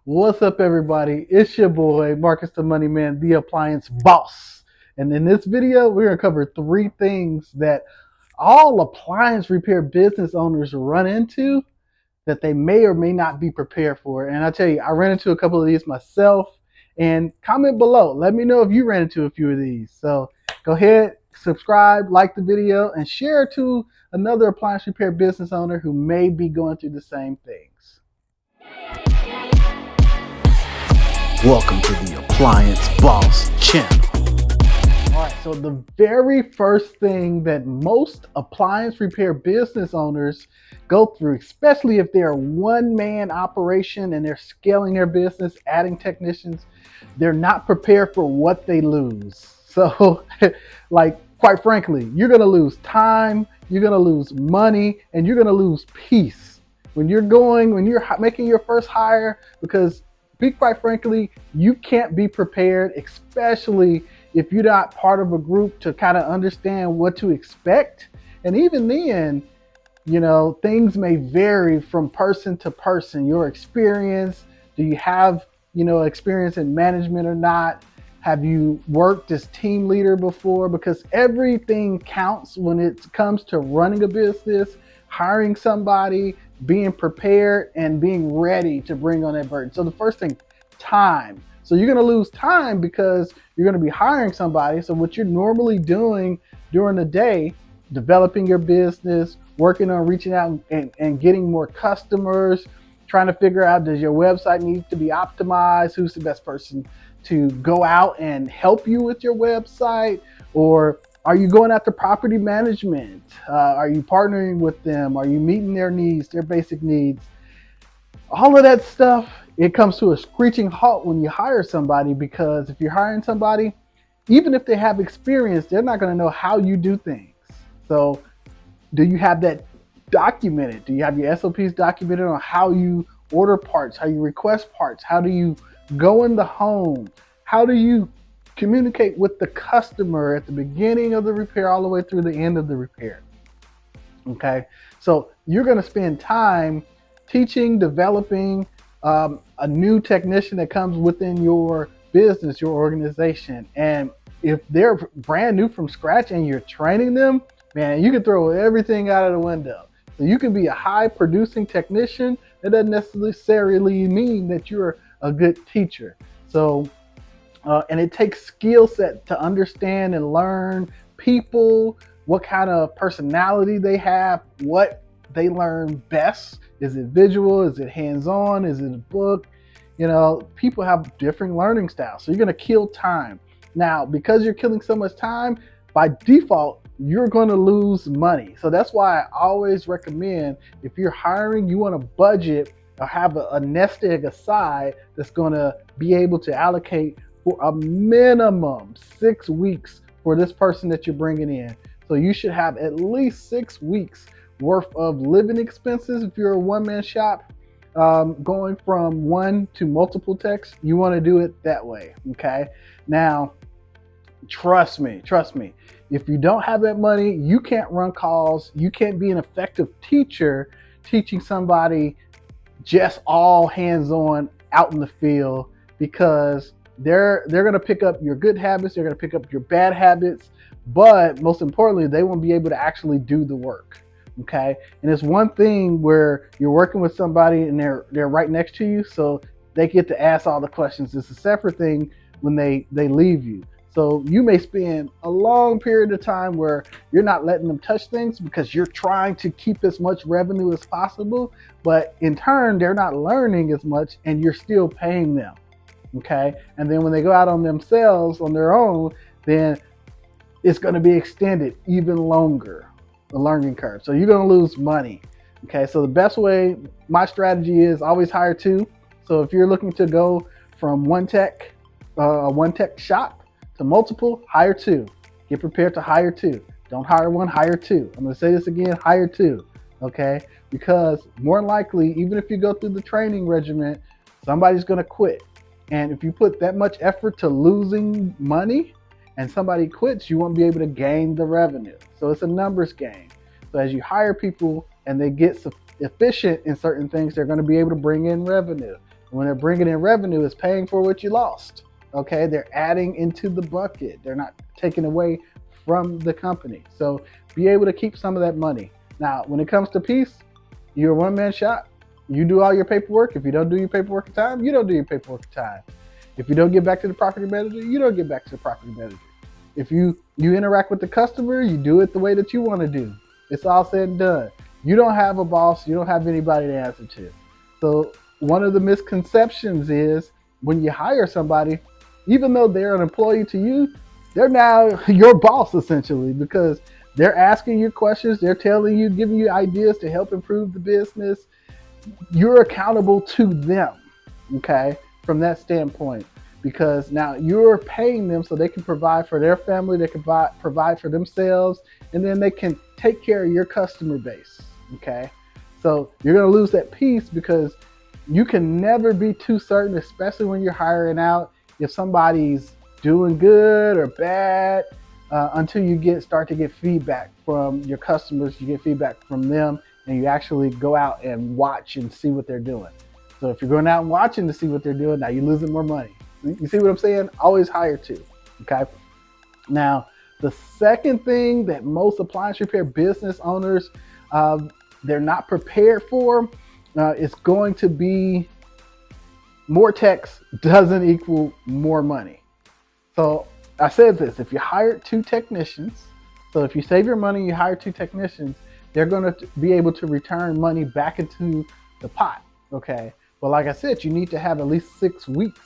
What's up, everybody? It's your boy, Marcus the Money Man, the Appliance Boss. And in this video, we're going to cover three things that all appliance repair business owners run into that they may or may not be prepared for. And I tell you, I ran into a couple of these myself. And comment below. Let me know if you ran into a few of these. So go ahead, subscribe, like the video, and share to another appliance repair business owner who may be going through the same things. Welcome to the Appliance Boss channel. All right, so the very first thing that most appliance repair business owners go through, especially if they're a one-man operation and they're scaling their business, adding technicians, they're not prepared for what they lose. So, like, quite frankly, you're gonna lose time, you're gonna lose money, and you're gonna lose peace when you're making your first hire, because quite frankly, you can't be prepared, especially if you're not part of a group to kind of understand what to expect. And even then, things may vary from person to person. Your experience, do you have, experience in management or not? Have you worked as team leader before? Because everything counts when it comes to running a business, hiring somebody, being prepared, and being ready to bring on that burden. So the first thing, time. So you're going to lose time because you're going to be hiring somebody. So what you're normally doing during the day, developing your business, working on reaching out and getting more customers, trying to figure out, does your website need to be optimized? Who's the best person to go out and help you with your website? Or are you going after property management? Are you partnering with them? Are you meeting their needs, their basic needs? All of that stuff, it comes to a screeching halt when you hire somebody, because if you're hiring somebody, even if they have experience, they're not going to know how you do things. So do you have that documented? Do you have your SOPs documented on how you order parts, how you request parts? How do you go in the home? How do you communicate with the customer at the beginning of the repair all the way through the end of the repair? Okay, so you're going to spend time teaching, developing a new technician that comes within your business, your organization. And if they're brand new from scratch and you're training them, man, you can throw everything out of the window. So you can be a high producing technician. That doesn't necessarily mean that you're a good teacher. So, and it takes skill set to understand and learn people, what kind of personality they have, what they learn best. Is it visual? Is it hands-on? Is it a book? People have different learning styles. So you're going to kill time. Now, because you're killing so much time, by default, you're going to lose money. So that's why I always recommend, if you're hiring, you want to budget or have a nest egg aside that's going to be able to allocate for a minimum 6 weeks for this person that you're bringing in. So you should have at least 6 weeks worth of living expenses. If you're a one-man shop, going from one to multiple techs, you want to do it that way. Okay. Now, trust me, if you don't have that money, you can't run calls. You can't be an effective teacher teaching somebody just all hands-on out in the field, because they're going to pick up your good habits, they're going to pick up your bad habits, but most importantly, they won't be able to actually do the work. Okay. And it's one thing where you're working with somebody and they're right next to you, so they get to ask all the questions. It's a separate thing when they leave you. So you may spend a long period of time where you're not letting them touch things because you're trying to keep as much revenue as possible, but in turn, they're not learning as much and you're still paying them. Okay. And then when they go out on themselves, on their own, then it's going to be extended even longer, the learning curve. So you're going to lose money. Okay. So the best way, my strategy is always hire two. So if you're looking to go from one tech shop to multiple, hire two. Get prepared to hire two. Don't hire one, hire two. I'm going to say this again, hire two. Okay. Because more than likely, even if you go through the training regimen, somebody's going to quit. And if you put that much effort to losing money and somebody quits, you won't be able to gain the revenue. So it's a numbers game. So as you hire people and they get efficient in certain things, they're going to be able to bring in revenue. When they're bringing in revenue, it's paying for what you lost. Okay, they're adding into the bucket. They're not taking away from the company. So be able to keep some of that money. Now, when it comes to peace, you're a one-man shop. You do all your paperwork. If you don't do your paperwork in time, you don't do your paperwork in time. If you don't get back to the property manager, you don't get back to the property manager. If you interact with the customer, you do it the way that you want to do. It's all said and done. You don't have a boss. You don't have anybody to answer to. So one of the misconceptions is when you hire somebody, even though they're an employee to you, they're now your boss essentially, because they're asking you questions, they're telling you, giving you ideas to help improve the business. You're accountable to them, okay, from that standpoint, because now you're paying them so they can provide for their family, they can provide for themselves, and then they can take care of your customer base, okay? So you're going to lose that piece because you can never be too certain, especially when you're hiring out, if somebody's doing good or bad, until you start to get feedback from your customers, you get feedback from them, and you actually go out and watch and see what they're doing. So if you're going out and watching to see what they're doing, now you're losing more money. You see what I'm saying? Always hire two, okay? Now, the second thing that most appliance repair business owners, they're not prepared for, is going to be more techs doesn't equal more money. So I said this, if you hire two technicians, so if you save your money, you hire two technicians, they're going to be able to return money back into the pot, okay? But like I said, you need to have at least 6 weeks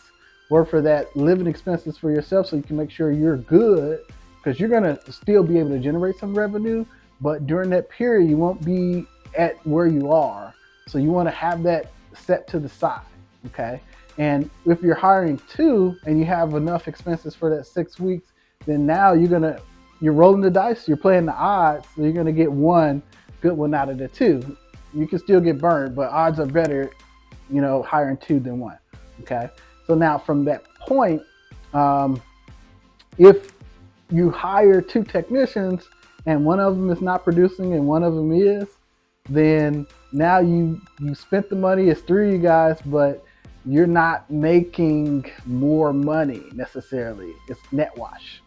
worth of that living expenses for yourself so you can make sure you're good, because you're going to still be able to generate some revenue, but during that period, you won't be at where you are. So you want to have that set to the side, okay? And if you're hiring two and you have enough expenses for that 6 weeks, then now you're rolling the dice, you're playing the odds, so you're gonna get one good one out of the two. You can still get burned, but odds are better, hiring two than one, okay? So now from that point, if you hire two technicians and one of them is not producing and one of them is, then now you spent the money, it's three of you guys, but you're not making more money necessarily. It's net wash.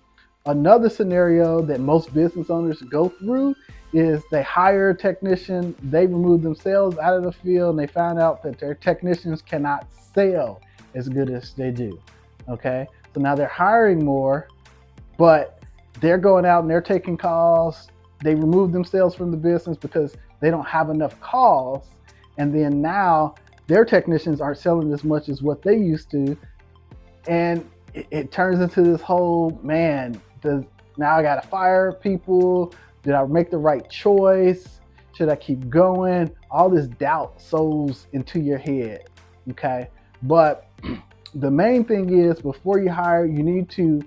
Another scenario that most business owners go through is they hire a technician, they remove themselves out of the field, and they find out that their technicians cannot sell as good as they do, okay? So now they're hiring more, but they're going out and they're taking calls. They remove themselves from the business because they don't have enough calls, and then now their technicians aren't selling as much as what they used to, and it turns into this whole, now I gotta fire people. Did I make the right choice? Should I keep going? All this doubt sows into your head, okay? But the main thing is, before you hire, you need to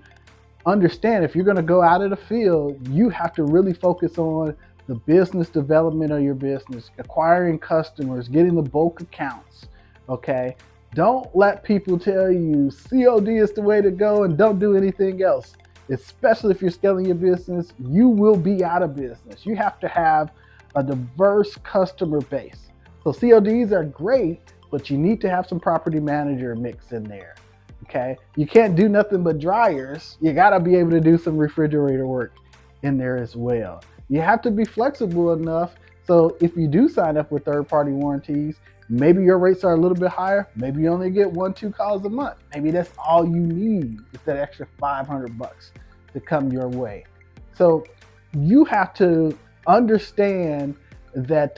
understand, if you're gonna go out of the field, you have to really focus on the business development of your business, acquiring customers, getting the bulk accounts, okay? Don't let people tell you COD is the way to go and don't do anything else. Especially if you're scaling your business, you will be out of business. You have to have a diverse customer base. So CODs are great, but you need to have some property manager mix in there, okay? You can't do nothing but dryers. You gotta be able to do some refrigerator work in there as well. You have to be flexible enough, so if you do sign up with third-party warranties, maybe your rates are a little bit higher. Maybe you only get 1-2 calls a month. Maybe that's all you need. It's that extra $500 to come your way. So you have to understand that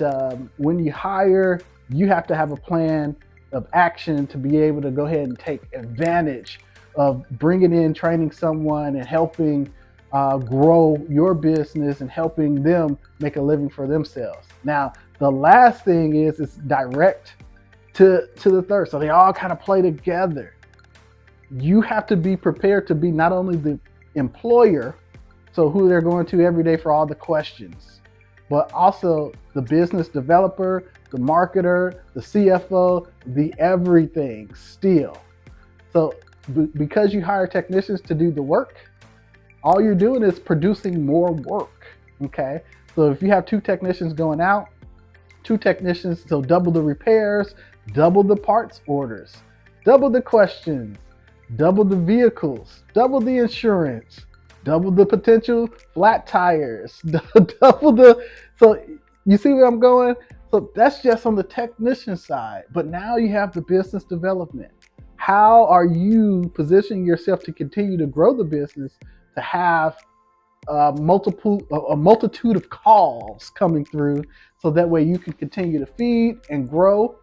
when you hire, you have to have a plan of action to be able to go ahead and take advantage of bringing in, training someone, and helping grow your business and helping them make a living for themselves. Now, the last thing is direct to the third. So they all kind of play together. You have to be prepared to be not only the employer, so who they're going to every day for all the questions, but also the business developer, the marketer, the CFO, the everything still. So because you hire technicians to do the work, all you're doing is producing more work, okay? So if you have two technicians going out, so double the repairs, double the parts orders. double the questions, double the vehicles, double the insurance, double the potential flat tires, double the. So you see where I'm going? So that's just on the technician side. But now you have the business development. How are you positioning yourself to continue to grow the business to have a multitude of calls coming through so that way you can continue to feed and grow,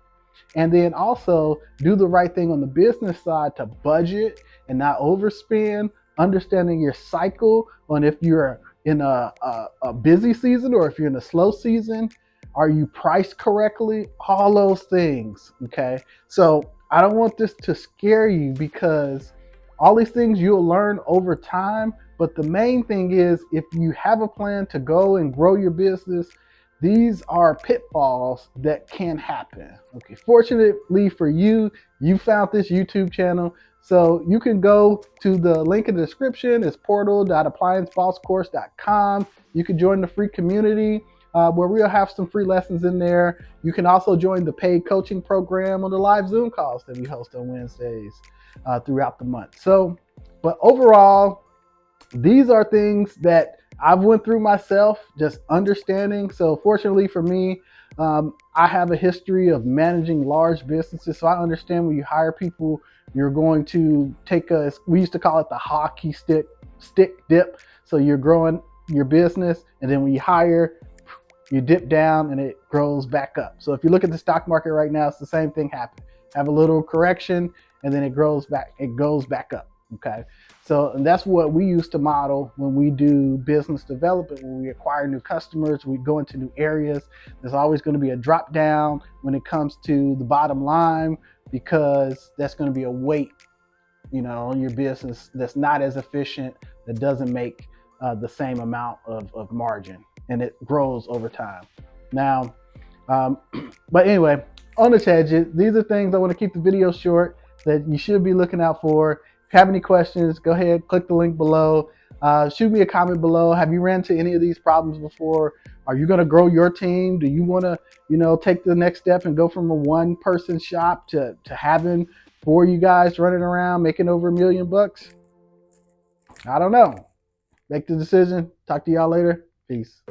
and then also do the right thing on the business side to budget and not overspend, understanding your cycle on if you're in a busy season or if you're in a slow season. Are you priced correctly? All those things. Okay. So I don't want this to scare you because all these things you'll learn over time. But the main thing is if you have a plan to go and grow your business, these are pitfalls that can happen. Okay, fortunately for you, you found this YouTube channel. So you can go to the link in the description. It's portal.appliancebosscourse.com. You can join the free community where we'll have some free lessons in there. You can also join the paid coaching program on the live Zoom calls that we host on Wednesdays throughout the month. So, but overall, these are things that I've went through myself, just understanding. So fortunately for me, I have a history of managing large businesses. So I understand when you hire people, you're going to take we used to call it the hockey stick dip. So you're growing your business, and then when you hire, you dip down and it grows back up. So if you look at the stock market right now, it's the same thing happening. Have a little correction, and then it goes back up. Okay. So, and that's what we used to model when we do business development. When we acquire new customers, we go into new areas. There's always going to be a drop down when it comes to the bottom line, because that's going to be a weight, on your business that's not as efficient, that doesn't make the same amount of margin, and it grows over time. Now, but anyway, on the tangent, these are things I want to keep the video short that you should be looking out for. If you have any questions, go ahead, click the link below. Shoot me a comment below. Have you ran into any of these problems before? Are you going to grow your team? Do you want to, take the next step and go from a one-person shop to having 4 you guys running around making over $1 million? I don't know. Make the decision. Talk to y'all later. Peace.